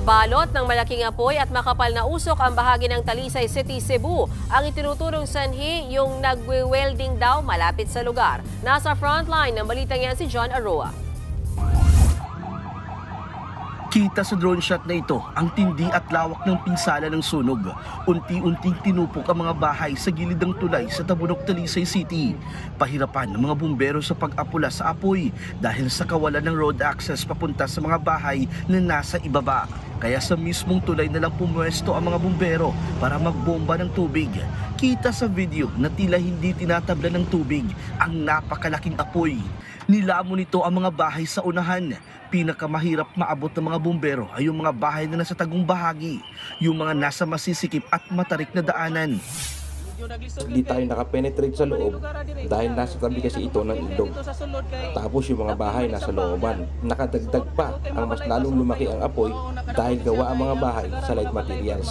Nabalot ng malaking apoy at makapal na usok ang bahagi ng Talisay City, Cebu. Ang itinuturong sanhi yung nagwe-welding daw malapit sa lugar. Nasa frontline ng balitang yan si John Aroa. Kita sa drone shot na ito ang tindi at lawak ng pinsala ng sunog. Unti-unting tinupok ang mga bahay sa gilid ng tulay sa Tabunok, Talisay City. Pahirapan ng mga bumbero sa pag-apula sa apoy dahil sa kawalan ng road access papunta sa mga bahay na nasa ibaba. Kaya sa mismong tulay na lang pumwesto ang mga bumbero para magbomba ng tubig. Kita sa video na tila hindi tinatabla ng tubig ang napakalaking apoy. Nilamon nito ang mga bahay sa unahan. Pinakamahirap maabot ng mga bumbero ay yung mga bahay na nasa tagong bahagi, yung mga nasa masisikip at matarik na daanan. Hindi tayo nakapenetrate sa loob dahil nasa tabi kasi ito ng ilog. Tapos yung mga bahay nasa looban. Nakadagdag pa ang mas lalong lumaki ang apoy dahil gawa ang mga bahay sa light materials.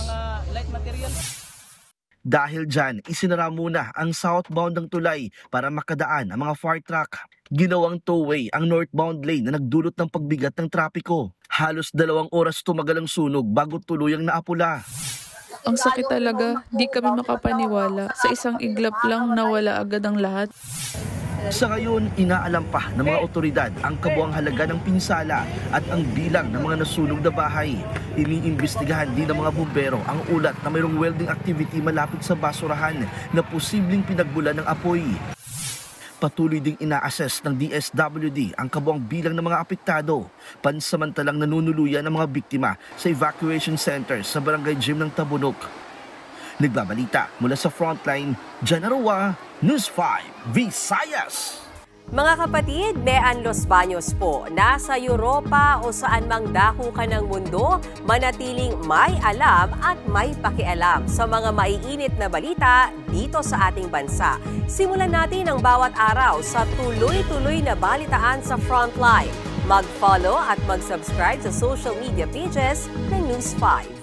Dahil dyan, isinara muna ang southbound ng tulay para makadaan ang mga fire truck. Ginawang two-way ang northbound lane na nagdulot ng pagbigat ng trapiko. Halos 2 oras tumagal ang sunog bago tuluyang naapula. Ang sakit talaga, di kami makapaniwala. Sa isang iglap lang nawala agad ang lahat. Sa ngayon, inaalam pa ng mga otoridad ang kabuang halaga ng pinsala at ang bilang ng mga nasunog na bahay. Iniimbestigahan din ng mga bumbero ang ulat na mayroong welding activity malapit sa basurahan na posibleng pinagbulan ng apoy. Patuloy ding ina-assess ng DSWD ang kabuang bilang ng mga apektado. Pansamantalang nanunuluyan ang mga biktima sa evacuation center sa Barangay Gym ng Tabunok. Nagbabalita mula sa frontline, John Aroa, News 5, Visayas. Mga kapatid, Bean Los Baños po, nasa Europa o saan mang dako ka ng mundo, manatiling may alam at may pakialam sa mga maiinit na balita dito sa ating bansa. Simulan natin ang bawat araw sa tuloy-tuloy na balitaan sa Frontline. Mag-follow at mag-subscribe sa social media pages ng News 5.